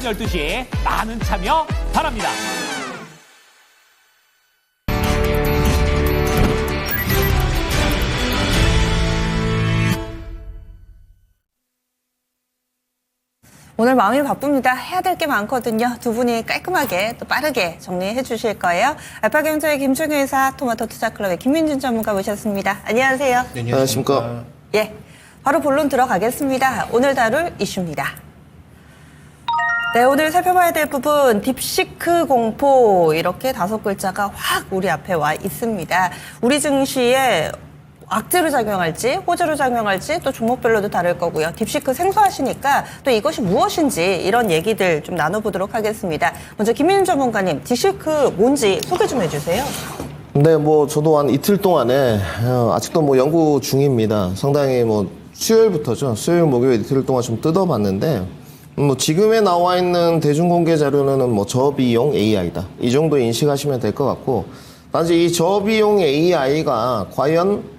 12시에 많은 참여 바랍니다. 오늘 마음이 바쁩니다. 해야 될 게 많거든요. 두 분이 깔끔하게 또 빠르게 정리해 주실 거예요. 알파경제의 김충희 의사, 토마토투자클럽의 김민준 전문가 모셨습니다. 안녕하세요. 네, 안녕하십니까. 예, 바로 본론 들어가겠습니다. 오늘 다룰 이슈입니다. 네, 오늘 살펴봐야 될 부분 딥시크 공포, 이렇게 5글자가 확 우리 앞에 와 있습니다. 우리 증시에 악재로 작용할지 호재로 작용할지 또 종목별로도 다를 거고요. 딥시크 생소하시니까 또 이것이 무엇인지 이런 얘기들 좀 나눠보도록 하겠습니다. 먼저 김민준 전문가님, 딥시크 뭔지 소개 좀 해주세요. 네, 저도 한 이틀 동안에 아직도 연구 중입니다. 상당히 수요일부터죠. 수요일, 목요일 이틀 동안 좀 뜯어봤는데 지금에 나와 있는 대중공개 자료는 저비용 AI다. 이 정도 인식하시면 될 것 같고, 단지 이 저비용 AI가 과연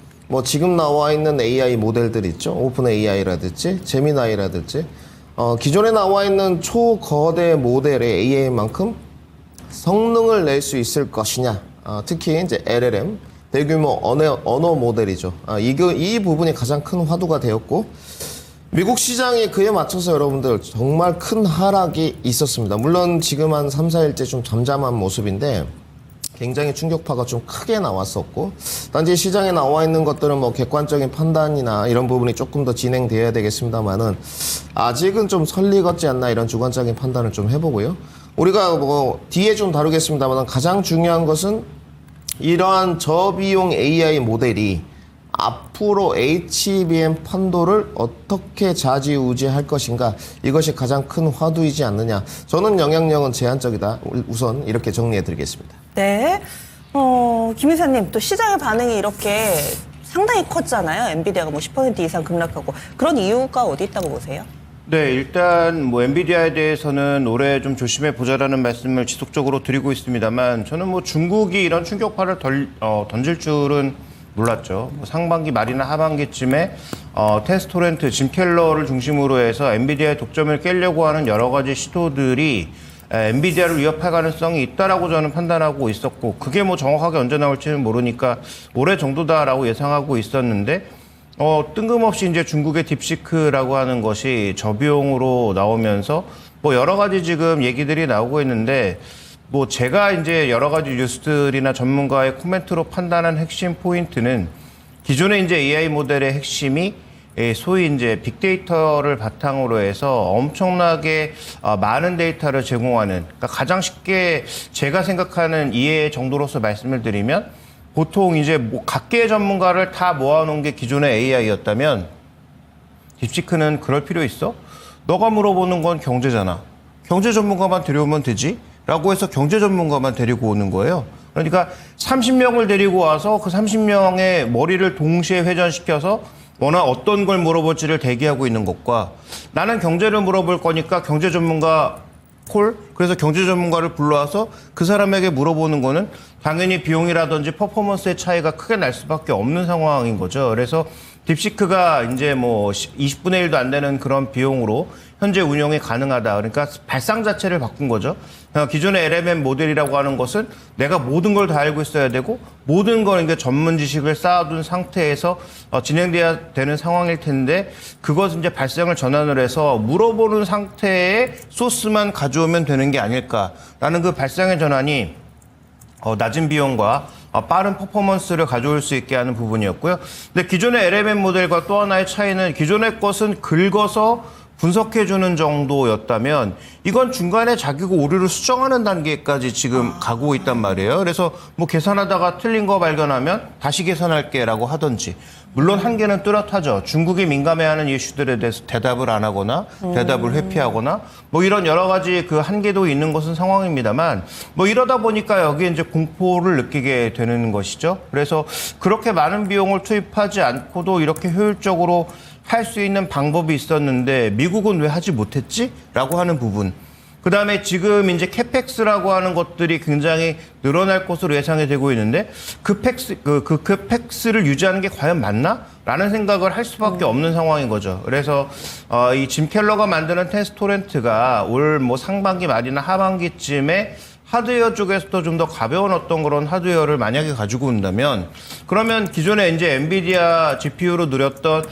지금 나와 있는 AI 모델들 있죠. 오픈 AI라든지 제미나이라든지 기존에 나와 있는 초거대 모델의 AI만큼 성능을 낼 수 있을 것이냐. 특히 이제 LLM, 대규모 언어 모델이죠. 이 부분이 가장 큰 화두가 되었고, 미국 시장이 그에 맞춰서 여러분들 정말 큰 하락이 있었습니다. 물론 지금 한 3, 4일째 좀 잠잠한 모습인데 굉장히 충격파가 좀 크게 나왔었고, 단지 시장에 나와 있는 것들은 객관적인 판단이나 이런 부분이 조금 더 진행되어야 되겠습니다만은 아직은 좀 선리 같지 않나, 이런 주관적인 판단을 좀 해보고요. 우리가 뒤에 좀 다루겠습니다만 가장 중요한 것은 이러한 저비용 AI 모델이 앞으로 HBM 판도를 어떻게 좌지우지할 것인가, 이것이 가장 큰 화두이지 않느냐. 저는 영향력은 제한적이다. 우선 이렇게 정리해드리겠습니다. 네, 김 이사님, 또 시장의 반응이 이렇게 상당히 컸잖아요. 엔비디아가 10% 이상 급락하고. 그런 이유가 어디 있다고 보세요? 네, 일단 엔비디아에 대해서는 올해 좀 조심해 보자라는 말씀을 지속적으로 드리고 있습니다만, 저는 중국이 이런 충격파를 던질 줄은 몰랐죠. 상반기 말이나 하반기쯤에 테스토렌트, 짐 켈러를 중심으로 해서 엔비디아의 독점을 깨려고 하는 여러 가지 시도들이 엔비디아를 위협할 가능성이 있다라고 저는 판단하고 있었고, 그게 정확하게 언제 나올지는 모르니까 올해 정도다라고 예상하고 있었는데, 뜬금없이 이제 중국의 딥시크라고 하는 것이 저비용으로 나오면서 여러 가지 지금 얘기들이 나오고 있는데, 제가 이제 여러 가지 뉴스들이나 전문가의 코멘트로 판단한 핵심 포인트는, 기존의 이제 AI 모델의 핵심이 소위 이제 빅데이터를 바탕으로 해서 엄청나게 많은 데이터를 제공하는, 그러니까 가장 쉽게 제가 생각하는 이해 정도로서 말씀을 드리면, 보통 이제 각계의 전문가를 다 모아놓은 게 기존의 AI였다면, 딥시크는 그럴 필요 있어? 너가 물어보는 건 경제잖아. 경제 전문가만 데려오면 되지? 라고 해서 경제 전문가만 데리고 오는 거예요. 그러니까 30명을 데리고 와서 그 30명의 머리를 동시에 회전시켜서 어떤 걸 물어볼지를 대기하고 있는 것과, 나는 경제를 물어볼 거니까 경제 전문가 그래서 경제 전문가를 불러와서 그 사람에게 물어보는 거는 당연히 비용이라든지 퍼포먼스의 차이가 크게 날 수밖에 없는 상황인 거죠. 그래서 딥시크가 이제 20분의 1도 안 되는 그런 비용으로 현재 운영이 가능하다. 그러니까 발상 자체를 바꾼 거죠. 기존의 LLM 모델이라고 하는 것은 내가 모든 걸 다 알고 있어야 되고, 모든 걸 이제 전문 지식을 쌓아둔 상태에서 진행돼야 되는 상황일 텐데, 그것은 이제 발상을 전환을 해서 물어보는 상태의 소스만 가져오면 되는 게 아닐까라는 그 발상의 전환이 낮은 비용과 빠른 퍼포먼스를 가져올 수 있게 하는 부분이었고요. 근데 기존의 LLM 모델과 또 하나의 차이는, 기존의 것은 긁어서 분석해주는 정도였다면, 이건 중간에 자기가 오류를 수정하는 단계까지 지금 가고 있단 말이에요. 그래서 계산하다가 틀린 거 발견하면 다시 계산할게 라고 하든지, 물론 한계는 뚜렷하죠. 중국이 민감해하는 이슈들에 대해서 대답을 안 하거나 대답을 회피하거나 이런 여러 가지 그 한계도 있는 것은 상황입니다만, 이러다 보니까 여기에 이제 공포를 느끼게 되는 것이죠. 그래서 그렇게 많은 비용을 투입하지 않고도 이렇게 효율적으로 할 수 있는 방법이 있었는데 미국은 왜 하지 못했지? 라고 하는 부분. 그다음에 지금 이제 캐펙스라고 하는 것들이 굉장히 늘어날 것으로 예상이 되고 있는데 그 팩스를 유지하는 게 과연 맞나? 라는 생각을 할 수밖에 없는 상황인 거죠. 그래서 이 짐 켈러가 만드는 텐스토렌트가 올 뭐 상반기 말이나 하반기쯤에 하드웨어 쪽에서도 좀 더 가벼운 어떤 그런 하드웨어를 만약에 가지고 온다면 그러면 기존에 이제 엔비디아 GPU로 누렸던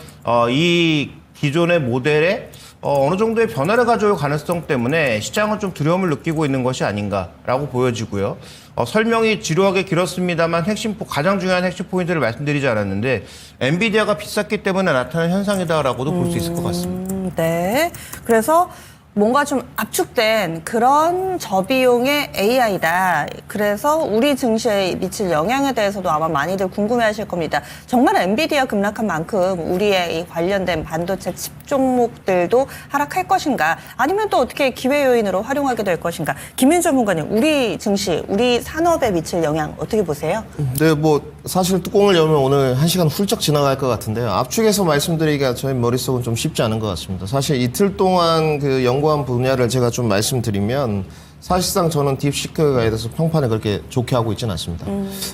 이 기존의 모델에 어느 정도의 변화를 가져올 가능성 때문에 시장은 좀 두려움을 느끼고 있는 것이 아닌가라고 보여지고요. 설명이 지루하게 길었습니다만 가장 중요한 핵심 포인트를 말씀드리지 않았는데 엔비디아가 비쌌기 때문에 나타난 현상이다라고도 볼 수 있을 것 같습니다. 네. 그래서 뭔가 좀 압축된 그런 저비용의 AI다. 그래서 우리 증시에 미칠 영향에 대해서도 아마 많이들 궁금해하실 겁니다. 정말 엔비디아 급락한 만큼 우리의 이 관련된 반도체 칩 종목들도 하락할 것인가? 아니면 또 어떻게 기회 요인으로 활용하게 될 것인가? 김윤주 전문가님, 우리 증시, 우리 산업에 미칠 영향 어떻게 보세요? 네, 뭐 사실 뚜껑을 열면 오늘 1시간 훌쩍 지나갈 것 같은데요. 압축해서 말씀드리기가 저희 머릿속은 좀 쉽지 않은 것 같습니다. 사실 이틀 동안 그 연구한 분야를 제가 좀 말씀드리면 사실상 저는 딥시크에 대해서 평판을 그렇게 좋게 하고 있지는 않습니다.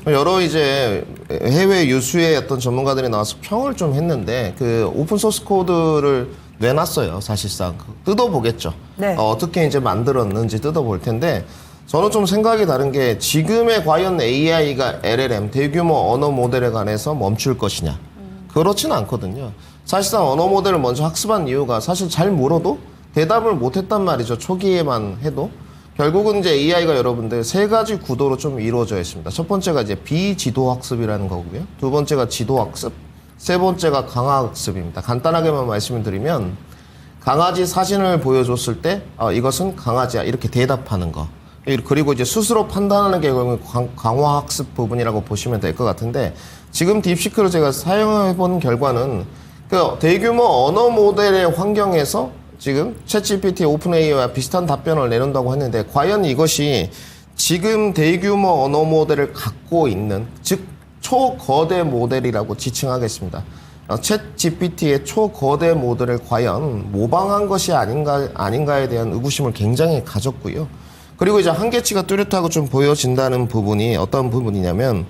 여러 이제 해외 유수의 어떤 전문가들이 나와서 평을 좀 했는데 그 오픈 소스 코드를 내놨어요. 사실상 뜯어보겠죠. 네. 어떻게 이제 만들었는지 뜯어볼 텐데 저는 좀 생각이 다른 게 지금의 과연 AI가 LLM 대규모 언어 모델에 관해서 멈출 것이냐 그렇지는 않거든요. 사실상 언어 모델을 먼저 학습한 이유가 사실 잘 물어도 대답을 못했단 말이죠. 초기에만 해도 결국은 이제 AI가 여러분들 세 가지 구도로 좀 이루어져 있습니다. 첫 번째가 이제 비지도 학습이라는 거고요. 두 번째가 지도 학습, 세 번째가 강화 학습입니다. 간단하게만 말씀을 드리면 강아지 사진을 보여줬을 때 이것은 강아지야 이렇게 대답하는 거. 그리고 이제 스스로 판단하는 게 강화 학습 부분이라고 보시면 될 것 같은데 지금 딥시크를 제가 사용해 본 결과는 그 대규모 언어 모델의 환경에서 지금 챗GPT 오픈AI와 비슷한 답변을 내놓는다고 했는데 과연 이것이 지금 대규모 언어 모델을 갖고 있는 즉 초거대 모델이라고 지칭하겠습니다. 챗GPT의 초거대 모델을 과연 모방한 것이 아닌가에 대한 의구심을 굉장히 가졌고요. 그리고 이제 한계치가 뚜렷하고 좀 보여진다는 부분이 어떤 부분이냐면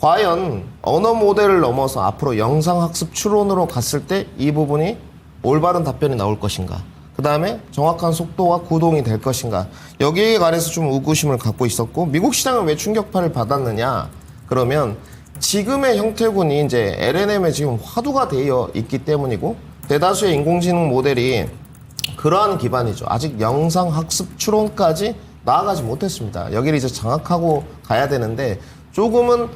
과연 언어 모델을 넘어서 앞으로 영상학습 추론으로 갔을 때 이 부분이 올바른 답변이 나올 것인가? 그 다음에 정확한 속도와 구동이 될 것인가? 여기에 관해서 좀 의구심을 갖고 있었고, 미국 시장은 왜 충격파를 받았느냐? 그러면 지금의 형태군이 이제 LLM에 지금 화두가 되어 있기 때문이고, 대다수의 인공지능 모델이 그러한 기반이죠. 아직 영상학습 추론까지 나아가지 못했습니다. 여기를 이제 장악하고 가야 되는데, 조금은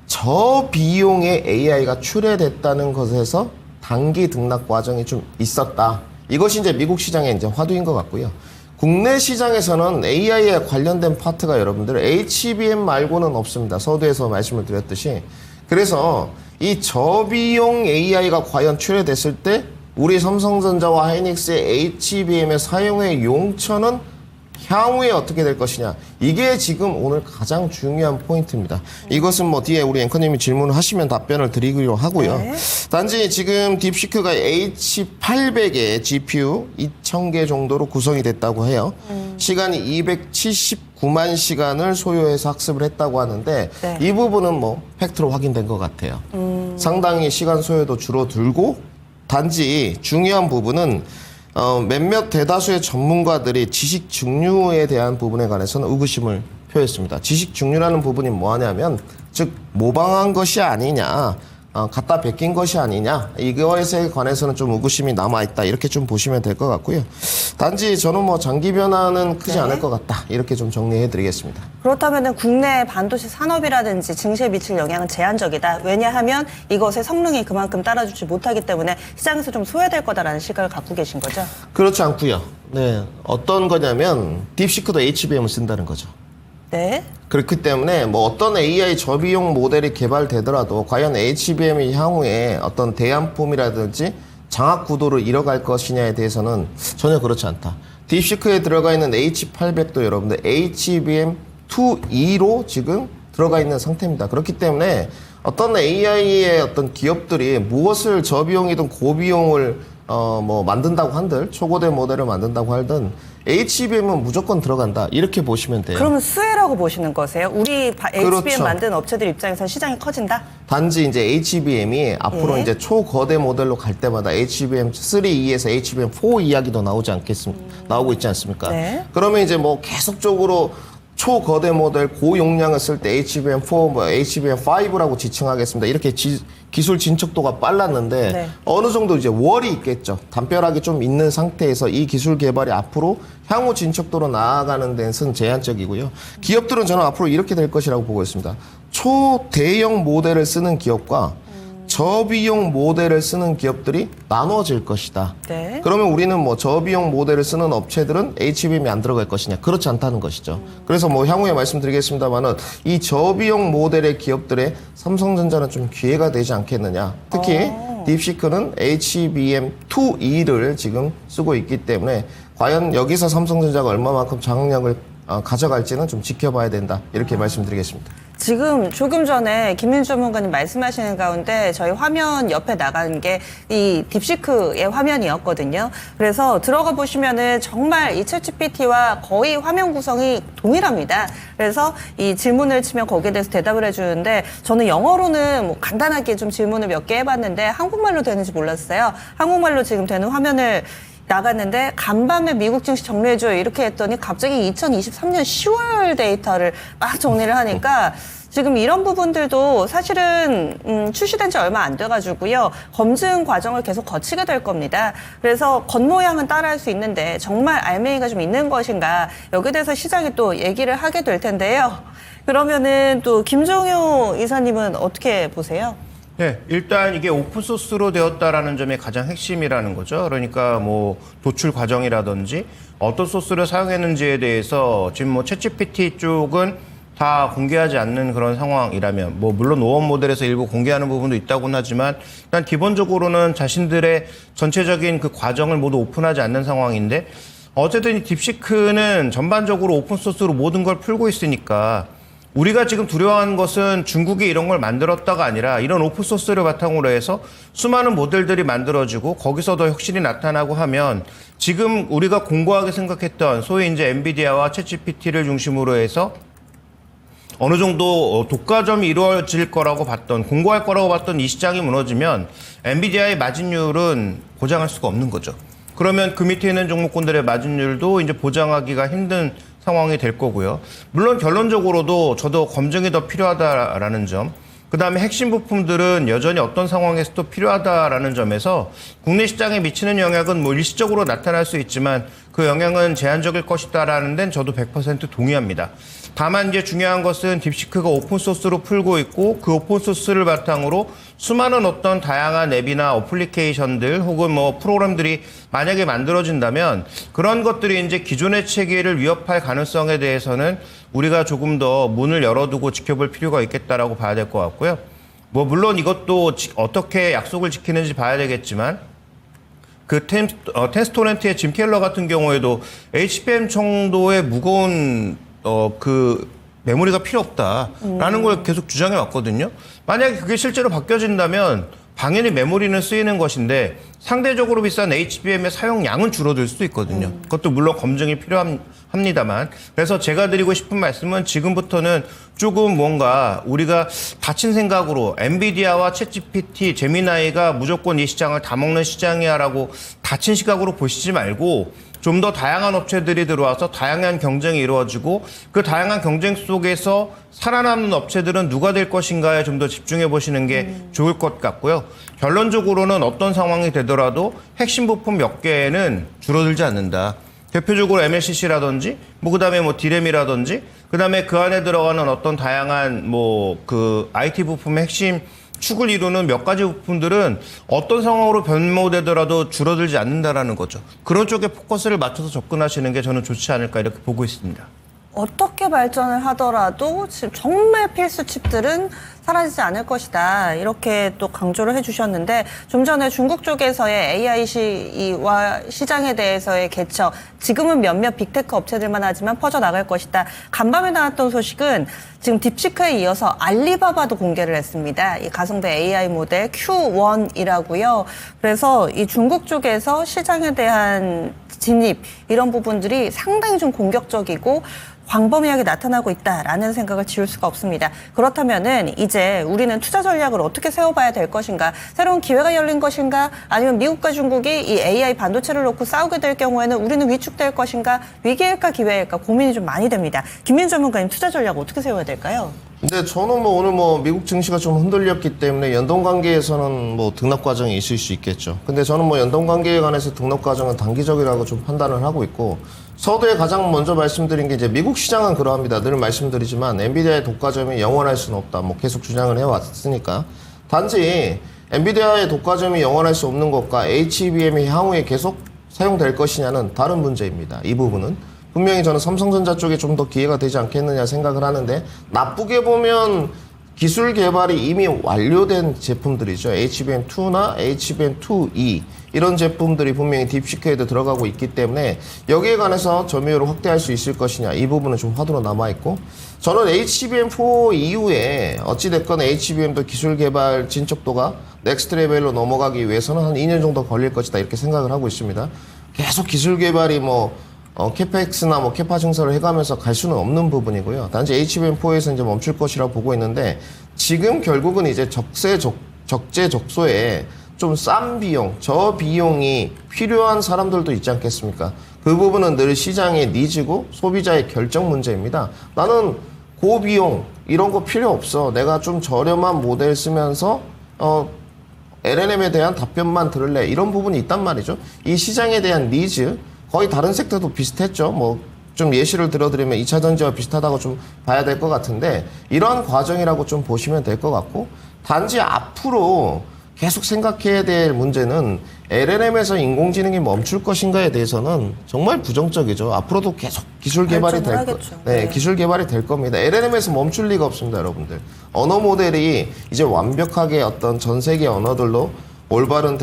저비용의 AI가 출해됐다는 것에서 단기 등락 과정이 좀 있었다. 이것이 이제 미국 시장의 이제 화두인 것 같고요. 국내 시장에서는 AI에 관련된 파트가 여러분들 HBM 말고는 없습니다. 서두에서 말씀을 드렸듯이. 그래서 이 저비용 AI가 과연 출해됐을 때 우리 삼성전자와 하이닉스의 HBM의 사용의 용처는 향후에 어떻게 될 것이냐. 이게 지금 오늘 가장 중요한 포인트입니다. 이것은 뭐 뒤에 우리 앵커님이 질문을 하시면 답변을 드리기로 하고요. 네. 단지 지금 딥시크가 H800의 GPU 2000개 정도로 구성이 됐다고 해요. 시간이 279만 시간을 소요해서 학습을 했다고 하는데 네. 이 부분은 뭐 팩트로 확인된 것 같아요. 상당히 시간 소요도 줄어들고 단지 중요한 부분은 몇몇 대다수의 전문가들이 지식 중류에 대한 부분에 관해서는 의구심을 표했습니다. 지식 중류라는 부분이 뭐하냐면 즉 모방한 것이 아니냐, 갖다 베낀 것이 아니냐, 이것에 관해서는 좀 의구심이 남아있다 이렇게 좀 보시면 될 것 같고요. 단지 저는 뭐 장기 변화는 크지 네. 않을 것 같다 이렇게 좀 정리해드리겠습니다. 그렇다면 국내 반도체 산업이라든지 증시에 미칠 영향은 제한적이다. 왜냐하면 이것의 성능이 그만큼 따라주지 못하기 때문에 시장에서 좀 소외될 거다라는 시각을 갖고 계신 거죠? 그렇지 않고요. 네, 어떤 거냐면 딥시크도 HBM을 쓴다는 거죠. 네. 그렇기 때문에 뭐 어떤 AI 저비용 모델이 개발되더라도 과연 HBM이 향후에 어떤 대안폼이라든지 장악 구도를 이뤄갈 것이냐에 대해서는 전혀 그렇지 않다. 딥시크에 들어가 있는 H800도 여러분들 HBM2E로 지금 들어가 있는 상태입니다. 그렇기 때문에 어떤 AI의 어떤 기업들이 무엇을 저비용이든 고비용을 뭐 만든다고 한들 초고대 모델을 만든다고 하든 HBM은 무조건 들어간다 이렇게 보시면 돼요. 그러면 수혜라고 보시는 거세요? 우리 HBM 그렇죠. 만든 업체들 입장에서 시장이 커진다? 단지 이제 HBM이 앞으로 예. 이제 초거대 모델로 갈 때마다 HBM3E에서 HBM4 이야기도 나오지 않겠습니까? 나오고 있지 않습니까? 네. 그러면 이제 뭐 계속적으로 초거대 모델 고용량을 쓸 때 HBM4, 뭐 HBM5라고 지칭하겠습니다. 이렇게 기술 진척도가 빨랐는데 네. 어느 정도 이제 월이 있겠죠. 담벼락이 좀 있는 상태에서 이 기술 개발이 앞으로 향후 진척도로 나아가는 데는 제한적이고요. 기업들은 저는 앞으로 이렇게 될 것이라고 보고 있습니다. 초대형 모델을 쓰는 기업과 저비용 모델을 쓰는 기업들이 나눠질 것이다. 네. 그러면 우리는 뭐 저비용 모델을 쓰는 업체들은 HBM이 안 들어갈 것이냐? 그렇지 않다는 것이죠. 그래서 뭐 향후에 말씀드리겠습니다만은 이 저비용 모델의 기업들의 삼성전자는 좀 기회가 되지 않겠느냐? 특히 딥시크는 HBM2E를 지금 쓰고 있기 때문에 과연 여기서 삼성전자가 얼마만큼 장악력을 가져갈지는 좀 지켜봐야 된다. 이렇게 말씀드리겠습니다. 지금 조금 전에 김민주 전문가님 말씀하시는 가운데 저희 화면 옆에 나간 게 이 딥시크의 화면이었거든요. 그래서 들어가 보시면은 정말 이 챗GPT와 거의 화면 구성이 동일합니다. 그래서 이 질문을 치면 거기에 대해서 대답을 해주는데 저는 영어로는 뭐 간단하게 좀 질문을 몇 개 해봤는데 한국말로 되는지 몰랐어요. 한국말로 지금 되는 화면을 나갔는데 간밤에 미국 증시 정리해줘요 이렇게 했더니 갑자기 2023년 10월 데이터를 막 정리를 하니까 지금 이런 부분들도 사실은 출시된 지 얼마 안 돼가지고요. 검증 과정을 계속 거치게 될 겁니다. 그래서 겉모양은 따라할 수 있는데 정말 알맹이가 좀 있는 것인가 여기에 대해서 시장이 또 얘기를 하게 될 텐데요. 그러면은 또 김종효 이사님은 어떻게 보세요? 네, 일단 이게 오픈소스로 되었다라는 점이 가장 핵심이라는 거죠. 그러니까 뭐 도출 과정이라든지 어떤 소스를 사용했는지에 대해서 지금 뭐 챗GPT 쪽은 다 공개하지 않는 그런 상황이라면 뭐 물론 오원 모델에서 일부 공개하는 부분도 있다고는 하지만 일단 기본적으로는 자신들의 전체적인 그 과정을 모두 오픈하지 않는 상황인데 어쨌든 이 딥시크는 전반적으로 오픈소스로 모든 걸 풀고 있으니까 우리가 지금 두려워하는 것은 중국이 이런 걸 만들었다가 아니라 이런 오픈소스를 바탕으로 해서 수많은 모델들이 만들어지고 거기서 더 혁신이 나타나고 하면 지금 우리가 공고하게 생각했던 소위 이제 엔비디아와 챗GPT를 중심으로 해서 어느 정도 독과점이 이루어질 거라고 봤던, 공고할 거라고 봤던 이 시장이 무너지면 엔비디아의 마진율은 보장할 수가 없는 거죠. 그러면 그 밑에 있는 종목군들의 마진율도 이제 보장하기가 힘든 상황이 될 거고요. 물론 결론적으로도 저도 검증이 더 필요하다라는 점, 그 다음에 핵심 부품들은 여전히 어떤 상황에서도 필요하다라는 점에서 국내 시장에 미치는 영향은 뭐 일시적으로 나타날 수 있지만 그 영향은 제한적일 것이다라는 데는 저도 100% 동의합니다. 다만 이제 중요한 것은 딥시크가 오픈소스로 풀고 있고 그 오픈소스를 바탕으로 수많은 어떤 다양한 앱이나 어플리케이션들 혹은 뭐 프로그램들이 만약에 만들어진다면 그런 것들이 이제 기존의 체계를 위협할 가능성에 대해서는 우리가 조금 더 문을 열어두고 지켜볼 필요가 있겠다라고 봐야 될 것 같고요. 뭐 물론 이것도 어떻게 약속을 지키는지 봐야 되겠지만 그 텐스토렌트의 짐 켈러 같은 경우에도 HBM 정도의 무거운 그 메모리가 필요 없다라는 걸 계속 주장해 왔거든요. 만약에 그게 실제로 바뀌어진다면 당연히 메모리는 쓰이는 것인데 상대적으로 비싼 HBM의 사용량은 줄어들 수도 있거든요. 그것도 물론 검증이 필요합니다만. 그래서 제가 드리고 싶은 말씀은 지금부터는 조금 뭔가 우리가 닫힌 생각으로 엔비디아와 챗GPT, 제미나이가 무조건 이 시장을 다 먹는 시장이야라고 닫힌 시각으로 보시지 말고 좀 더 다양한 업체들이 들어와서 다양한 경쟁이 이루어지고 그 다양한 경쟁 속에서 살아남는 업체들은 누가 될 것인가에 좀 더 집중해 보시는 게 좋을 것 같고요. 결론적으로는 어떤 상황이 되더라도 핵심 부품 몇 개는 줄어들지 않는다. 대표적으로 MLCC라든지 그다음에 뭐 D램이라든지 그다음에 그 안에 들어가는 어떤 다양한 뭐 그 IT 부품의 핵심 축을 이루는 몇 가지 부품들은 어떤 상황으로 변모되더라도 줄어들지 않는다라는 거죠. 그런 쪽에 포커스를 맞춰서 접근하시는 게 저는 좋지 않을까 이렇게 보고 있습니다. 어떻게 발전을 하더라도 지금 정말 필수 칩들은 사라지지 않을 것이다. 이렇게 또 강조를 해주셨는데 좀 전에 중국 쪽에서의 AI와 시장에 대해서의 개척, 지금은 몇몇 빅테크 업체들만 하지만 퍼져나갈 것이다. 간밤에 나왔던 소식은 지금 딥시크에 이어서 알리바바도 공개를 했습니다. 이 가성비 AI 모델 Q1이라고요. 그래서 이 중국 쪽에서 시장에 대한 진입 이런 부분들이 상당히 좀 공격적이고 광범위하게 나타나고 있다라는 생각을 지울 수가 없습니다. 그렇다면은 이제 우리는 투자 전략을 어떻게 세워봐야 될 것인가? 새로운 기회가 열린 것인가? 아니면 미국과 중국이 이 AI 반도체를 놓고 싸우게 될 경우에는 우리는 위축될 것인가? 위기일까 기회일까 고민이 좀 많이 됩니다. 김민 전문가님 투자 전략 어떻게 세워야 될까요? 근데 저는 뭐 오늘 뭐 미국 증시가 좀 흔들렸기 때문에 연동 관계에서는 뭐 등락 과정이 있을 수 있겠죠. 근데 저는 뭐 연동 관계에 관해서 등락 과정은 단기적이라고 좀 판단을 하고 있고, 서두에 가장 먼저 말씀드린 게 이제 미국 시장은 그러합니다. 늘 말씀드리지만 엔비디아의 독과점이 영원할 수는 없다. 뭐 계속 주장을 해왔으니까. 단지 엔비디아의 독과점이 영원할 수 없는 것과 HBM이 향후에 계속 사용될 것이냐는 다른 문제입니다. 이 부분은. 분명히 저는 삼성전자 쪽에 좀 더 기회가 되지 않겠느냐 생각을 하는데, 나쁘게 보면 기술 개발이 이미 완료된 제품들이죠. HBM2나 HBM2E 이런 제품들이 분명히 딥시크에도 들어가고 있기 때문에 여기에 관해서 점유율을 확대할 수 있을 것이냐, 이 부분은 좀 화두로 남아있고, 저는 HBM4 이후에 어찌됐건 HBM도 기술 개발 진척도가 넥스트 레벨로 넘어가기 위해서는 한 2년 정도 걸릴 것이다, 이렇게 생각을 하고 있습니다. 계속 기술 개발이 캐펙스나 캐파 증설을 해가면서 갈 수는 없는 부분이고요. 단지 HBM4에서 이제 멈출 것이라고 보고 있는데, 지금 결국은 이제 적재적소에 좀 싼 비용, 저비용이 필요한 사람들도 있지 않겠습니까? 그 부분은 늘 시장의 니즈고 소비자의 결정 문제입니다. 나는 고비용, 이런 거 필요 없어. 내가 좀 저렴한 모델 쓰면서, LLM에 대한 답변만 들을래. 이런 부분이 있단 말이죠. 이 시장에 대한 니즈, 거의 다른 섹터도 비슷했죠. 좀 예시를 들어드리면 2차 전지와 비슷하다고 좀 봐야 될 것 같은데, 이러한 과정이라고 좀 보시면 될 것 같고, 단지 앞으로 계속 생각해야 될 문제는 LLM에서 인공지능이 멈출 것인가에 대해서는 정말 부정적이죠. 앞으로도 계속 기술 개발이 기술 개발이 될 겁니다. LLM에서 멈출 리가 없습니다, 여러분들. 언어 모델이 이제 완벽하게 어떤 전 세계 언어들로 올바른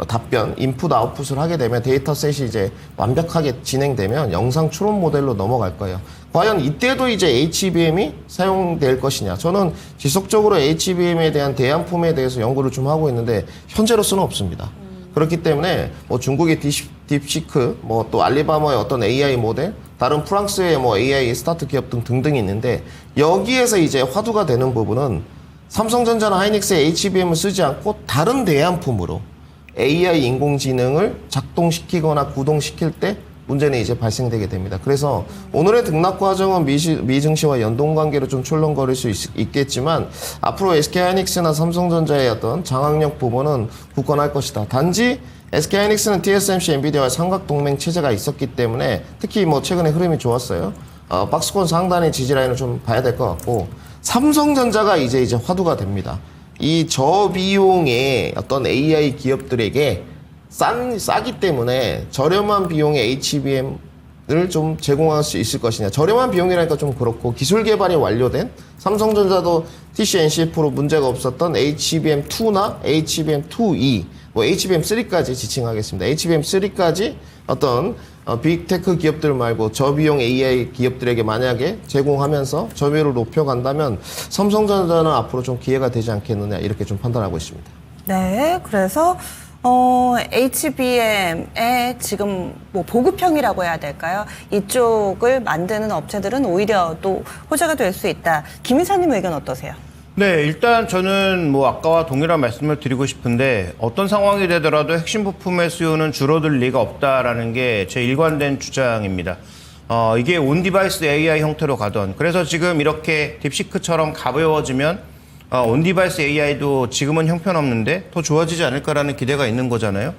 답변, 인풋, 아웃풋을 하게 되면, 데이터셋이 이제 완벽하게 진행되면 영상 추론 모델로 넘어갈 거예요. 과연 이때도 이제 HBM이 사용될 것이냐. 저는 지속적으로 HBM에 대한 대안품에 대해서 연구를 좀 하고 있는데, 현재로서는 없습니다. 그렇기 때문에 중국의 딥시크, 또 알리바바의 어떤 AI 모델, 다른 프랑스의 AI 스타트 기업 등등이 있는데, 여기에서 이제 화두가 되는 부분은 삼성전자나 하이닉스의 HBM을 쓰지 않고 다른 대안품으로 AI 인공지능을 작동시키거나 구동시킬 때 문제는 이제 발생되게 됩니다. 그래서 오늘의 등락 과정은 미증시와 연동관계로 좀 출렁거릴 수 있겠지만, 앞으로 SK하이닉스나 삼성전자의 어떤 장악력 부분은 굳건할 것이다. 단지 SK하이닉스는 TSMC, 엔비디아와 삼각동맹 체제가 있었기 때문에, 특히 최근에 흐름이 좋았어요. 박스권 상단의 지지라인을 좀 봐야 될 것 같고, 삼성전자가 이제 화두가 됩니다. 이 저비용의 어떤 AI 기업들에게 싸기 때문에 저렴한 비용의 HBM을 좀 제공할 수 있을 것이냐. 저렴한 비용이라니까 좀 그렇고, 기술 개발이 완료된, 삼성전자도 TCNCF로 문제가 없었던 HBM2나 HBM2E, HBM3까지 지칭하겠습니다. HBM3까지 어떤 빅테크 기업들 말고 저비용 AI 기업들에게 만약에 제공하면서 점유율을 높여간다면, 삼성전자는 앞으로 좀 기회가 되지 않겠느냐, 이렇게 좀 판단하고 있습니다. 네, 그래서 HBM의 지금 보급형이라고 해야 될까요? 이쪽을 만드는 업체들은 오히려 또 호재가 될 수 있다. 김 이사님 의견 어떠세요? 네, 일단 저는 아까와 동일한 말씀을 드리고 싶은데, 어떤 상황이 되더라도 핵심 부품의 수요는 줄어들 리가 없다라는 게 제 일관된 주장입니다. 이게 온디바이스 AI 형태로 가던, 그래서 지금 이렇게 딥시크처럼 가벼워지면 온디바이스 AI도 지금은 형편없는데 더 좋아지지 않을까라는 기대가 있는 거잖아요.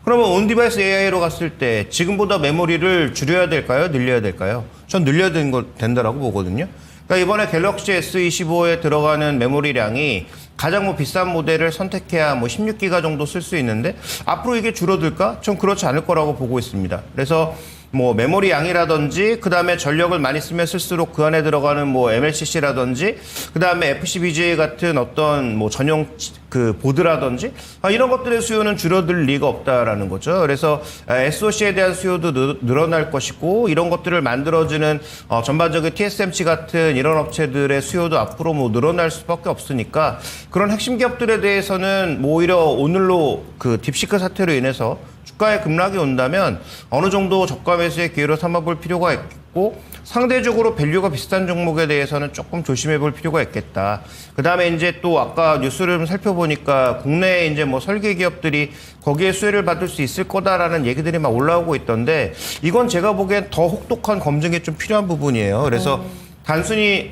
그러면 온디바이스 AI로 갔을 때 지금보다 메모리를 줄여야 될까요? 늘려야 될까요? 전 늘려야 된다라고 보거든요. 그러니까 이번에 갤럭시 S25에 들어가는 메모리량이 가장 비싼 모델을 선택해야 16기가 정도 쓸 수 있는데, 앞으로 이게 줄어들까? 전 그렇지 않을 거라고 보고 있습니다. 그래서 뭐 메모리 양이라든지 그다음에 전력을 많이 쓰면 쓸수록 그 안에 들어가는 뭐 MLCC라든지 그다음에 FCBGA 같은 어떤 뭐 전용 그 보드라든지 이런 것들의 수요는 줄어들 리가 없다라는 거죠. 그래서 SOC에 대한 수요도 늘어날 것이고 이런 것들을 만들어주는 전반적인 TSMC 같은 이런 업체들의 수요도 앞으로 뭐 늘어날 수밖에 없으니까 그런 핵심 기업들에 대해서는 뭐 오히려 오늘로 그 딥시크 사태로 인해서 주가에 급락이 온다면 어느 정도 저가 매수의 기회로 삼아볼 필요가 있고 상대적으로 밸류가 비슷한 종목에 대해서는 조금 조심해 볼 필요가 있겠다. 그 다음에 이제 또 아까 뉴스를 좀 살펴보니까 국내에 이제 뭐 설계 기업들이 거기에 수혜를 받을 수 있을 거다라는 얘기들이 막 올라오고 있던데 이건 제가 보기엔 더 혹독한 검증이 좀 필요한 부분이에요. 그래서 단순히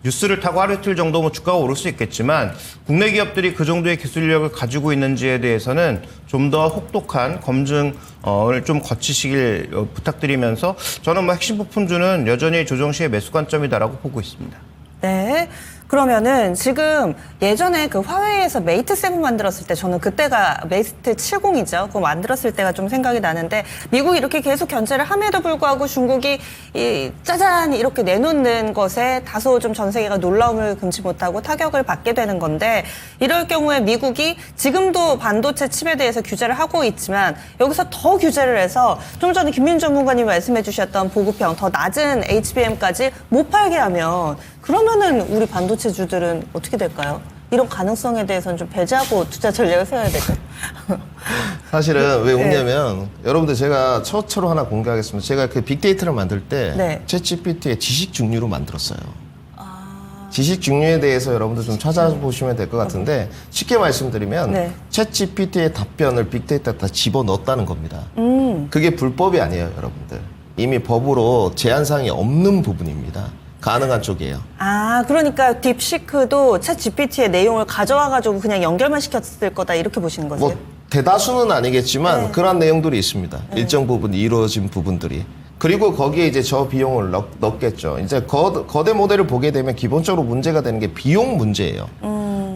뉴스를 타고 하루 이틀 정도 뭐 주가가 오를 수 있겠지만 국내 기업들이 그 정도의 기술력을 가지고 있는지에 대해서는 좀 더 혹독한 검증을 좀 거치시길 부탁드리면서 저는 뭐 핵심 부품주는 여전히 조정 시의 매수 관점이다라고 보고 있습니다. 네. 그러면은 지금 예전에 그 화웨이에서 메이트 7 만들었을 때 저는 그때가 메이트 70이죠. 그거 만들었을 때가 좀 생각이 나는데 미국이 이렇게 계속 견제를 함에도 불구하고 중국이 짜잔 이렇게 내놓는 것에 다소 좀 전 세계가 놀라움을 금치 못하고 타격을 받게 되는 건데 이럴 경우에 미국이 지금도 반도체 칩에 대해서 규제를 하고 있지만 여기서 더 규제를 해서 좀 전에 김민 전문가님 말씀해 주셨던 보급형 더 낮은 HBM까지 못 팔게 하면 그러면은 우리 반도체주들은 어떻게 될까요? 이런 가능성에 대해서는 좀 배제하고 투자 전략을 세워야 될까요? 사실은 왜 웃냐면 여러분들 제가 처처로 하나 공개하겠습니다. 제가 그 빅데이터를 만들 때 네. 챗GPT의 지식 중류로 만들었어요. 지식 중류에 대해서 여러분들 좀 찾아보시면 될 것 같은데 쉽게 말씀드리면 네. 챗GPT의 답변을 빅데이터에 다 집어넣었다는 겁니다. 그게 불법이 아니에요, 여러분들. 이미 법으로 제한사항이 없는 부분입니다. 가능한 쪽이에요. 아, 그러니까 딥시크도 챗 GPT의 내용을 가져와가지고 그냥 연결만 시켰을 거다 이렇게 보시는 거세요? 뭐 대다수는 아니겠지만 네. 그런 내용들이 있습니다. 일정 부분 이루어진 부분들이. 그리고 거기에 이제 저 비용을 넣겠죠. 이제 거대 모델을 보게 되면 기본적으로 문제가 되는 게 비용 문제예요.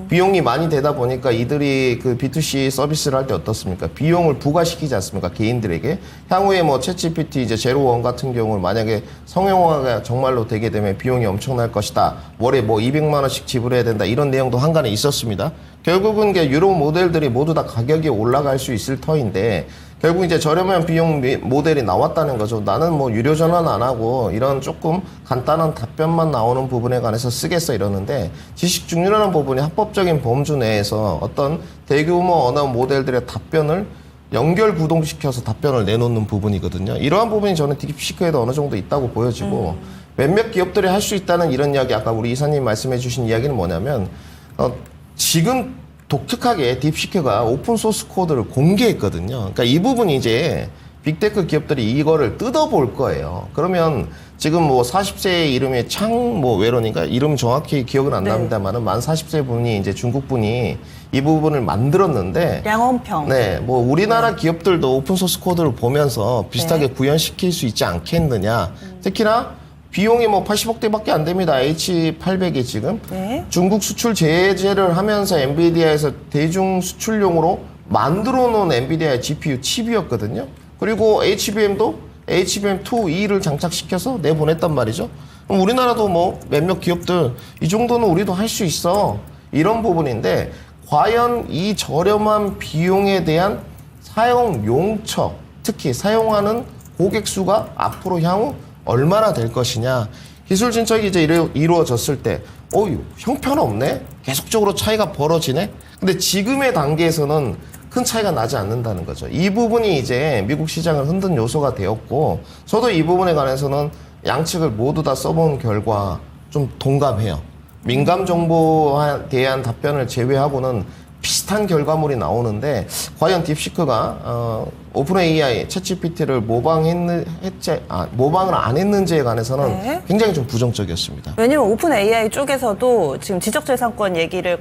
비용이 많이 되다 보니까 이들이 그 B2C 서비스를 할 때 어떻습니까? 비용을 부과시키지 않습니까? 개인들에게. 향후에 뭐 챗GPT 이제 제로원 같은 경우는 만약에 성형화가 정말로 되게 되면 비용이 엄청날 것이다. 월에 뭐 200만 원씩 지불해야 된다. 이런 내용도 한간에 있었습니다. 결국은 유로 모델들이 모두 다 가격이 올라갈 수 있을 터인데 결국 이제 저렴한 비용 모델이 나왔다는 거죠. 나는 뭐 유료 전환 안 하고 이런 조금 간단한 답변만 나오는 부분에 관해서 쓰겠어 이러는데 지식 중류라는 부분이 합법적인 범주 내에서 어떤 대규모 언어 모델들의 답변을 연결 구동시켜서 답변을 내놓는 부분이거든요. 이러한 부분이 저는 딥시크에도 어느 정도 있다고 보여지고 몇몇 기업들이 할 수 있다는 이런 이야기 아까 우리 이사님 말씀해 주신 이야기는 뭐냐면 지금 독특하게 딥시크가 오픈소스 코드를 공개했거든요. 그러니까 이 부분이 이제 빅테크 기업들이 이거를 뜯어볼 거예요. 그러면 지금 뭐 40세의 이름이 뭐 외론인가 이름 정확히 기억은 안 네. 납니다만은 만 40세 분이 이제 중국 분이 이 부분을 만들었는데 양원평. 네, 뭐 우리나라 기업들도 오픈소스 코드를 보면서 비슷하게 구현시킬 수 있지 않겠느냐. 특히나 비용이 뭐 80억대밖에 안 됩니다. H800이 지금. 네. 중국 수출 제재를 하면서 엔비디아에서 대중 수출용으로 만들어 놓은 엔비디아의 GPU 칩이었거든요. 그리고 HBM도 HBM2, 2를 장착시켜서 내보냈단 말이죠. 그럼 우리나라도 뭐 몇몇 기업들 이 정도는 우리도 할 수 있어. 이런 부분인데 과연 이 저렴한 비용에 대한 사용 용처, 특히 사용하는 고객 수가 앞으로 향후 얼마나 될 것이냐. 기술 진척이 이제 이루어졌을 때, 형편없네? 계속적으로 차이가 벌어지네? 근데 지금의 단계에서는 큰 차이가 나지 않는다는 거죠. 이 부분이 이제 미국 시장을 흔든 요소가 되었고, 저도 이 부분에 관해서는 양측을 모두 다 써본 결과 좀 동감해요. 민감 정보에 대한 답변을 제외하고는 비슷한 결과물이 나오는데 과연 딥시크가 오픈 AI, 챗GPT를 모방을 안 했는지에 관해서는 네. 굉장히 좀 부정적이었습니다. 왜냐면 오픈 AI 쪽에서도 지금 지적재산권 얘기를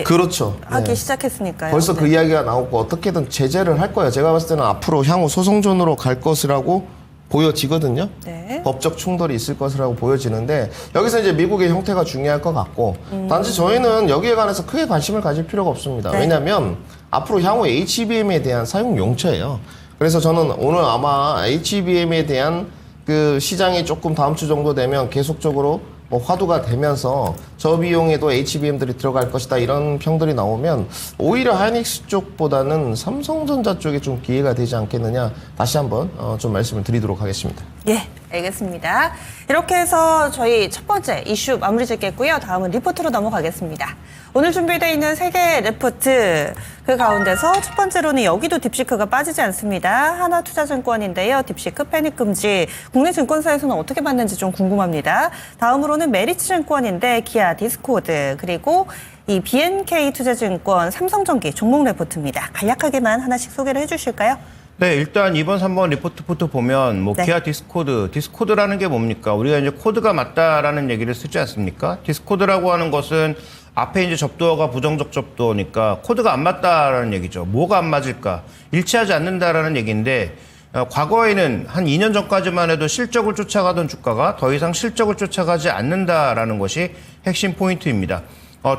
그렇죠. 하기 네. 시작했으니까요. 벌써 그 네. 이야기가 나오고 어떻게든 제재를 할 거예요. 제가 봤을 때는 앞으로 향후 소송전으로 갈 것이라고 보여지거든요. 네. 법적 충돌이 있을 것이라고 보여지는데 여기서 이제 미국의 형태가 중요할 것 같고 단지 저희는 여기에 관해서 크게 관심을 가질 필요가 없습니다. 네. 왜냐하면 앞으로 향후 HBM에 대한 사용 용처예요. 그래서 저는 오늘 아마 HBM에 대한 그 시장이 조금 다음 주 정도 되면 계속적으로 뭐 화두가 되면서 저비용에도 HBM들이 들어갈 것이다 이런 평들이 나오면 오히려 하이닉스 쪽보다는 삼성전자 쪽에 좀 기회가 되지 않겠느냐 다시 한번 좀 말씀을 드리도록 하겠습니다. 예, 알겠습니다. 이렇게 해서 저희 첫 번째 이슈 마무리 짓겠고요. 다음은 리포트로 넘어가겠습니다. 오늘 준비되어 있는 세 개의 리포트 그 가운데서 첫 번째로는 여기도 딥시크가 빠지지 않습니다. 하나투자증권인데요. 딥시크 패닉 금지 국내 증권사에서는 어떻게 봤는지 좀 궁금합니다. 다음으로는 메리츠증권인데 기아 디스코드 그리고 이 BNK 투자증권 삼성전기 종목 리포트입니다. 간략하게만 하나씩 소개를 해주실까요? 네, 일단 2번, 3번 리포트부터 보면 뭐 네. 기아 디스코드라는 게 뭡니까? 우리가 이제 코드가 맞다라는 얘기를 쓰지 않습니까? 디스코드라고 하는 것은 앞에 이제 접두어가 부정적 접두어니까 코드가 안 맞다라는 얘기죠. 뭐가 안 맞을까? 일치하지 않는다라는 얘기인데 과거에는 한 2년 전까지만 해도 실적을 쫓아가던 주가가 더 이상 실적을 쫓아가지 않는다라는 것이 핵심 포인트입니다.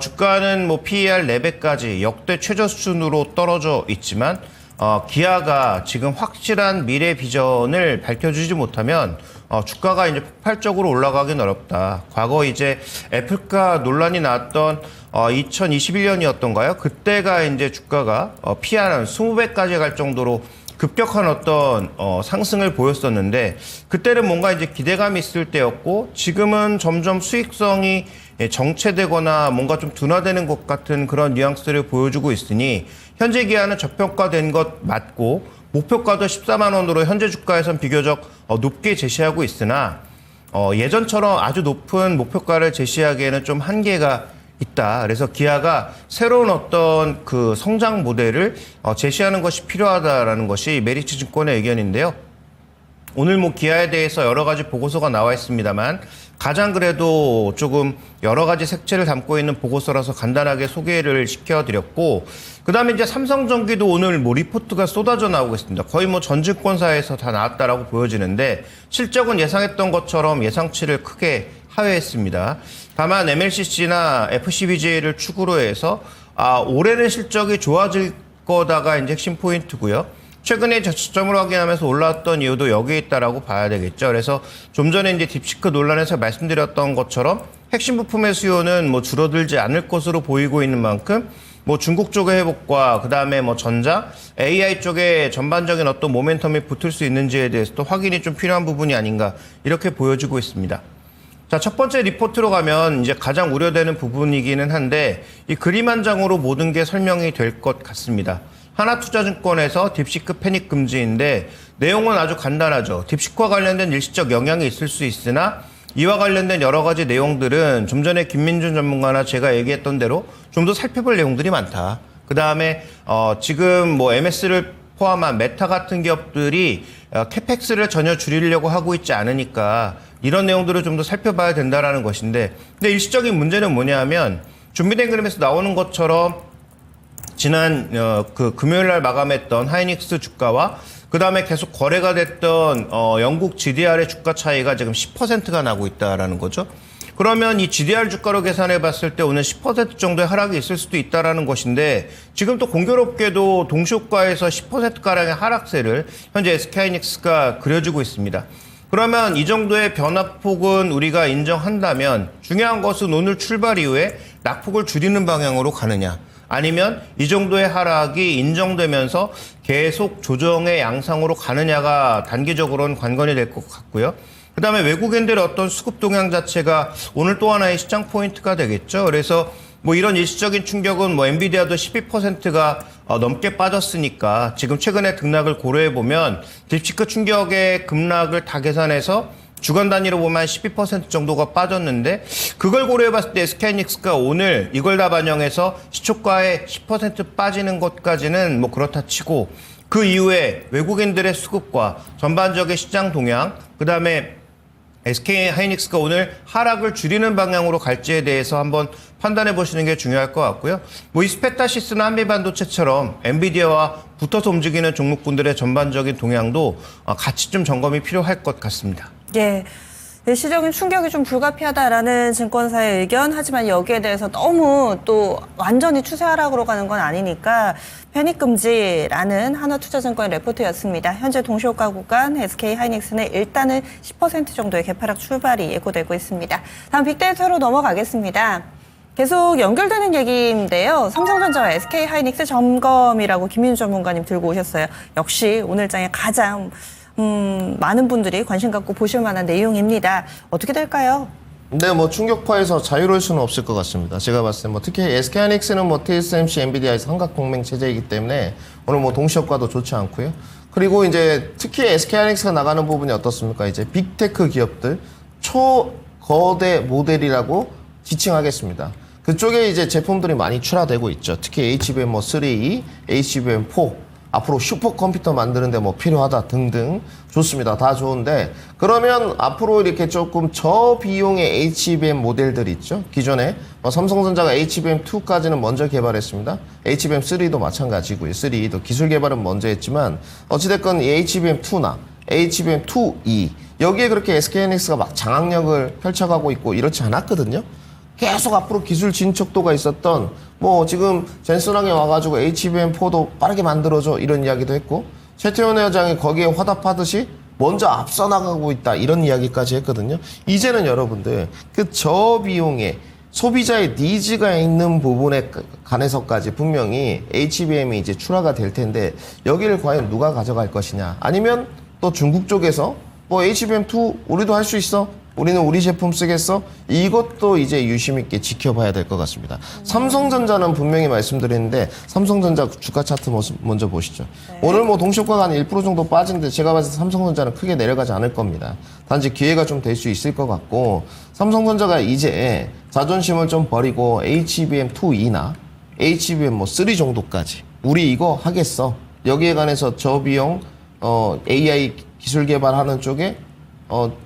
주가는 뭐 PER 4배까지 역대 최저 수준으로 떨어져 있지만 기아가 지금 확실한 미래 비전을 밝혀주지 못하면 주가가 이제 폭발적으로 올라가긴 어렵다. 과거 이제 애플가 논란이 나왔던 2021년이었던가요? 그때가 이제 주가가 PER은 20배까지 갈 정도로 급격한 어떤 상승을 보였었는데 그때는 뭔가 이제 기대감이 있을 때였고 지금은 점점 수익성이 정체되거나 뭔가 좀 둔화되는 것 같은 그런 뉘앙스를 보여주고 있으니 현재 기아는 저평가된 것 맞고 목표가도 14만 원으로 현재 주가에선 비교적 높게 제시하고 있으나 예전처럼 아주 높은 목표가를 제시하기에는 좀 한계가 있다. 그래서 기아가 새로운 어떤 그 성장 모델을 제시하는 것이 필요하다라는 것이 메리츠 증권의 의견인데요. 오늘 뭐 기아에 대해서 여러 가지 보고서가 나와 있습니다만 가장 그래도 조금 여러 가지 색채를 담고 있는 보고서라서 간단하게 소개를 시켜드렸고 그다음에 이제 삼성전기도 오늘 뭐 리포트가 쏟아져 나오고 있습니다. 거의 뭐 전 증권사에서 다 나왔다라고 보여지는데 실적은 예상했던 것처럼 예상치를 크게 하회했습니다. 다만 MLCC나 FCBJ를 축으로 해서 올해는 실적이 좋아질 거다가 이제 핵심 포인트고요. 최근에 저점을 확인하면서 올라왔던 이유도 여기에 있다라고 봐야 되겠죠. 그래서 좀 전에 이제 딥시크 논란에서 말씀드렸던 것처럼 핵심 부품의 수요는 뭐 줄어들지 않을 것으로 보이고 있는 만큼 뭐 중국 쪽의 회복과 그다음에 뭐 전자, AI 쪽에 전반적인 어떤 모멘텀이 붙을 수 있는지에 대해서도 확인이 좀 필요한 부분이 아닌가 이렇게 보여지고 있습니다. 자, 첫 번째 리포트로 가면 이제 가장 우려되는 부분이기는 한데 이 그림 한 장으로 모든 게 설명이 될 것 같습니다. 하나투자증권에서 딥시크 패닉 금지인데 내용은 아주 간단하죠. 딥시크와 관련된 일시적 영향이 있을 수 있으나 이와 관련된 여러 가지 내용들은 좀 전에 김민준 전문가나 제가 얘기했던 대로 좀 더 살펴볼 내용들이 많다. 그 다음에 지금 뭐 MS를 포함한 메타 같은 기업들이 캐펙스를 전혀 줄이려고 하고 있지 않으니까 이런 내용들을 좀 더 살펴봐야 된다라는 것인데 근데 일시적인 문제는 뭐냐면 준비된 그림에서 나오는 것처럼 지난 그 금요일 날 마감했던 하이닉스 주가와 그 다음에 계속 거래가 됐던 영국 GDR의 주가 차이가 지금 10%가 나고 있다라는 거죠. 그러면 이 GDR 주가로 계산해 봤을 때 오늘 10% 정도의 하락이 있을 수도 있다라는 것인데 지금 또 공교롭게도 동시효과에서 10%가량의 하락세를 현재 SK하이닉스가 그려주고 있습니다. 그러면 이 정도의 변화폭은 우리가 인정한다면 중요한 것은 오늘 출발 이후에 낙폭을 줄이는 방향으로 가느냐 아니면 이 정도의 하락이 인정되면서 계속 조정의 양상으로 가느냐가 단기적으로는 관건이 될 것 같고요. 그다음에 외국인들의 어떤 수급 동향 자체가 오늘 또 하나의 시장 포인트가 되겠죠. 그래서 뭐 이런 일시적인 충격은 뭐 엔비디아도 12%가 넘게 빠졌으니까 지금 최근에 등락을 고려해 보면 딥시크 충격의 급락을 다 계산해서 주간 단위로 보면 12% 정도가 빠졌는데 그걸 고려해 봤을 때 SK하이닉스가 오늘 이걸 다 반영해서 시초가에 10% 빠지는 것까지는 뭐 그렇다 치고 그 이후에 외국인들의 수급과 전반적인 시장 동향 그다음에 SK하이닉스가 오늘 하락을 줄이는 방향으로 갈지에 대해서 한번 판단해 보시는 게 중요할 것 같고요. 뭐 이스페타시스나 한미반도체처럼 엔비디아와 붙어서 움직이는 종목군들의 전반적인 동향도 같이 좀 점검이 필요할 것 같습니다. 예. 일시적인 충격이 좀 불가피하다라는 증권사의 의견. 하지만 여기에 대해서 너무 또 완전히 추세하락으로 가는 건 아니니까 패닉 금지라는 한화투자증권의 레포트였습니다. 현재 동시효과 구간 SK 하이닉스는 일단은 10% 정도의 개파락 출발이 예고되고 있습니다. 다음 빅데이터로 넘어가겠습니다. 계속 연결되는 얘기인데요. 삼성전자와 SK 하이닉스 점검이라고 김민주 전문가님 들고 오셨어요. 역시 오늘 장에 가장 많은 분들이 관심 갖고 보실 만한 내용입니다. 어떻게 될까요? 근데 뭐 충격파에서 자유로울 수는 없을 것 같습니다. 제가 봤을 때 뭐 특히 SK 하이닉스는 뭐 TSMC, 엔비디아의 삼각 동맹 체제이기 때문에 오늘 뭐 동시효과도 좋지 않고요. 그리고 이제 특히 SK 하이닉스가 나가는 부분이 어떻습니까? 이제 빅테크 기업들 초거대 모델이라고 지칭하겠습니다. 그쪽에 이제 제품들이 많이 출하되고 있죠. 특히 HBM3, HBM4 앞으로 슈퍼컴퓨터 만드는데 뭐 필요하다 등등 좋습니다. 다 좋은데 그러면 앞으로 이렇게 조금 저비용의 HBM 모델들 있죠. 기존에 뭐 삼성전자가 HBM2까지는 먼저 개발했습니다. HBM3도 마찬가지고요. 3도 기술 개발은 먼저 했지만 어찌됐건 이 HBM2나 HBM2E 여기에 그렇게 SK하이닉스가 막 장악력을 펼쳐가고 있고 이렇지 않았거든요. 계속 앞으로 기술 진척도가 있었던 뭐 지금 젠슨왕에 와가지고 HBM4도 빠르게 만들어줘 이런 이야기도 했고 최태원 회장이 거기에 화답하듯이 먼저 앞서 나가고 있다 이런 이야기까지 했거든요. 이제는 여러분들 그 저비용의 소비자의 니즈가 있는 부분에 관해서까지 분명히 HBM이 이제 출하가 될 텐데 여기를 과연 누가 가져갈 것이냐 아니면 또 중국 쪽에서 뭐 HBM2 우리도 할 수 있어 우리는 우리 제품 쓰겠어? 이것도 이제 유심 있게 지켜봐야 될 것 같습니다. 삼성전자는 분명히 말씀드렸는데 삼성전자 주가 차트 먼저 보시죠. 네. 오늘 뭐 동시효과가 한 1% 정도 빠지는데 제가 봤을 때 삼성전자는 크게 내려가지 않을 겁니다. 단지 기회가 좀 될 수 있을 것 같고 삼성전자가 이제 자존심을 좀 버리고 HBM2E나 HBM3 정도까지 우리 이거 하겠어. 여기에 관해서 저비용 AI 기술 개발하는 쪽에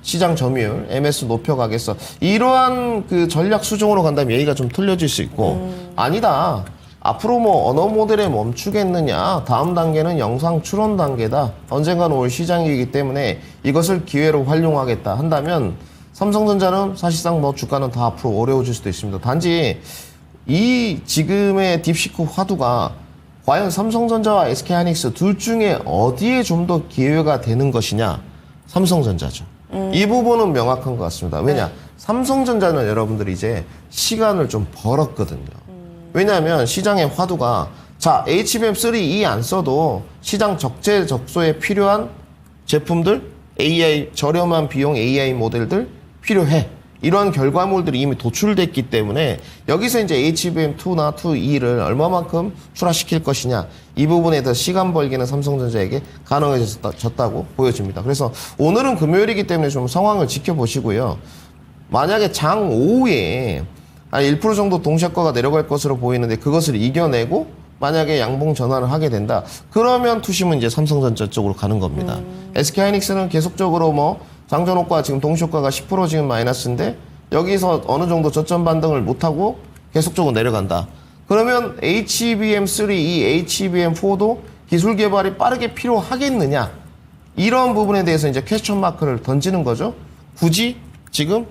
시장 점유율, MS 높여가겠어. 이러한 그 전략 수정으로 간다면 얘기가 좀 틀려질 수 있고, 아니다. 앞으로 뭐 어느 모델에 멈추겠느냐. 다음 단계는 영상 출원 단계다. 언젠가는 올 시장이기 때문에 이것을 기회로 활용하겠다 한다면 삼성전자는 사실상 뭐 주가는 다 앞으로 어려워질 수도 있습니다. 단지 이 지금의 딥시크 화두가 과연 삼성전자와 SK하이닉스 둘 중에 어디에 좀 더 기회가 되는 것이냐. 삼성전자죠. 이 부분은 명확한 것 같습니다. 왜냐? 삼성전자는 여러분들이 이제 시간을 좀 벌었거든요. 왜냐하면 시장의 화두가 자 HBM3E 안 써도 시장 적재적소에 필요한 제품들 AI 저렴한 비용 AI 모델들 필요해. 이런 결과물들이 이미 도출됐기 때문에 여기서 이제 HBM2나 2E를 얼마만큼 출하시킬 것이냐 이 부분에 대해서 시간 벌기는 삼성전자에게 가능해졌다고 보여집니다. 그래서 오늘은 금요일이기 때문에 좀 상황을 지켜보시고요. 만약에 장 오후에 한 1% 정도 동시효과가 내려갈 것으로 보이는데 그것을 이겨내고 만약에 양봉 전환을 하게 된다. 그러면 투심은 이제 삼성전자 쪽으로 가는 겁니다. SK하이닉스는 계속적으로 뭐 장전효과 지금 동시효과가 10% 지금 마이너스인데 여기서 어느 정도 저점 반등을 못하고 계속적으로 내려간다. 그러면 HBM3E, HBM4도 기술 개발이 빠르게 필요하겠느냐? 이런 부분에 대해서 이제 퀘스천 마크를 던지는 거죠. 굳이 지금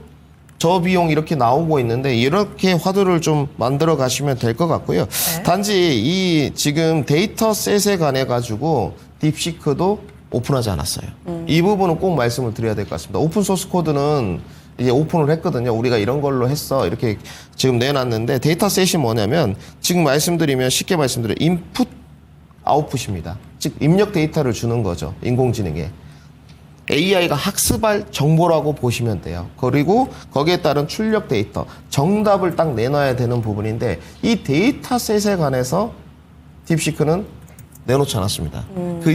저비용 이렇게 나오고 있는데 이렇게 화두를 좀 만들어 가시면 될 것 같고요. 네. 단지 이 지금 데이터셋에 관해 가지고 딥시크도 오픈하지 않았어요. 이 부분은 꼭 말씀을 드려야 될 것 같습니다. 오픈 소스 코드는 이제 오픈을 했거든요. 우리가 이런 걸로 했어. 이렇게 지금 내놨는데 데이터셋이 뭐냐면 지금 말씀드리면 쉽게 말씀드려 인풋 아웃풋입니다. 즉 입력 데이터를 주는 거죠. 인공지능에. AI가 학습할 정보라고 보시면 돼요. 그리고 거기에 따른 출력 데이터, 정답을 딱 내놔야 되는 부분인데 이 데이터셋에 관해서 딥시크는 내놓지 않았습니다.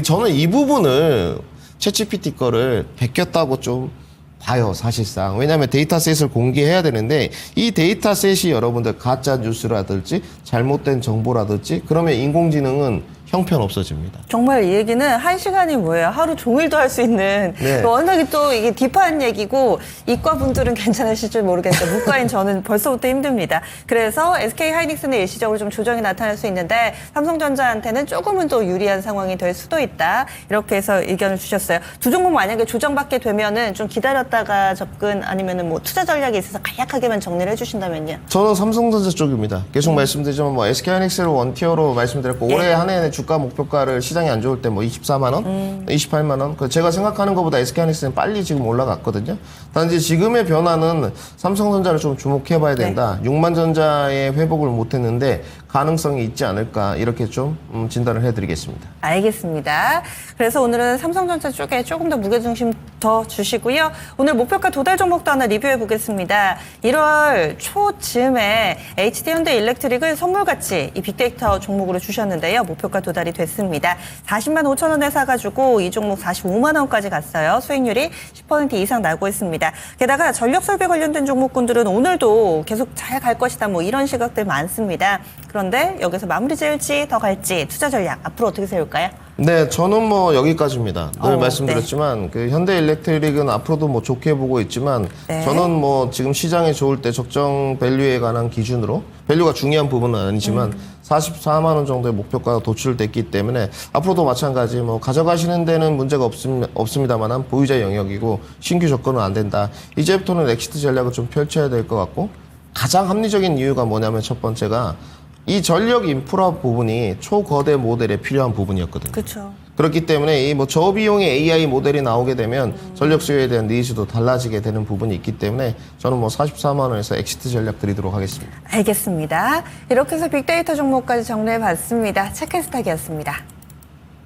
저는 이 부분을 챗GPT 거를 베꼈다고 좀 봐요, 사실상. 왜냐하면 데이터셋을 공개해야 되는데 이 데이터셋이 여러분들 가짜 뉴스라든지 잘못된 정보라든지 그러면 인공지능은 형편 없어집니다. 정말 이 얘기는 한 시간이 뭐예요? 하루 종일도 할 수 있는 네. 워낙에 또 이게 딥한 얘기고 이과 분들은 괜찮으실지 모르겠는데 문과인 저는 벌써부터 힘듭니다. 그래서 SK 하이닉스는 일시적으로 좀 조정이 나타날 수 있는데 삼성전자한테는 조금은 또 유리한 상황이 될 수도 있다. 이렇게 해서 의견을 주셨어요. 두 종목 만약에 조정받게 되면은 좀 기다렸다가 접근 아니면은 뭐 투자 전략에 있어서 간략하게만 정리를 해주신다면요. 저는 삼성전자 쪽입니다. 계속 말씀드리지만 뭐 SK하이닉스를 원티어로 말씀드렸고 예. 올해 한 해 주가 목표가를 시장이 안 좋을 때 뭐 24만 원, 28만 원. 제가 생각하는 것보다 SK하이닉스는 빨리 지금 올라갔거든요. 단지 지금의 변화는 삼성전자를 좀 주목해봐야 된다. 6만 전자의 회복을 못했는데 가능성이 있지 않을까 이렇게 좀 진단을 해드리겠습니다. 알겠습니다. 그래서 오늘은 삼성전자 쪽에 조금 더 무게중심 더 주시고요. 오늘 목표가 도달 종목도 하나 리뷰해 보겠습니다. 1월 초쯤에 HD 현대 일렉트릭을 선물같이 이 빅데이터 종목으로 주셨는데요. 목표가 도달이 됐습니다. 40만 5천 원에 사가지고 이 종목 45만 원까지 갔어요. 수익률이 10% 이상 나고 있습니다. 게다가 전력설비 관련된 종목군들은 오늘도 계속 잘 갈 것이다. 뭐 이런 시각들 많습니다. 그런데 여기서 마무리 지을지 더 갈지 투자 전략 앞으로 어떻게 세울까요? 네, 저는 뭐 여기까지입니다. 늘 네. 말씀드렸지만 그 현대일렉트릭은 앞으로도 뭐 좋게 보고 있지만 네. 저는 뭐 지금 시장이 좋을 때 적정 밸류에 관한 기준으로 밸류가 중요한 부분은 아니지만 44만 원 정도의 목표가가 도출됐기 때문에 앞으로도 마찬가지 뭐 가져가시는 데는 문제가 없습니다만 보유자 영역이고 신규 접근은 안 된다. 이제부터는 엑시트 전략을 좀 펼쳐야 될 것 같고 가장 합리적인 이유가 뭐냐면 첫 번째가 이 전력 인프라 부분이 초거대 모델에 필요한 부분이었거든요. 그렇죠. 그렇기 때문에 이 뭐 저비용의 AI 모델이 나오게 되면 전력 수요에 대한 니즈도 달라지게 되는 부분이 있기 때문에 저는 뭐 44만 원에서 엑시트 전략 드리도록 하겠습니다. 알겠습니다. 이렇게 해서 빅데이터 종목까지 정리해 봤습니다. 체크스탁이었습니다.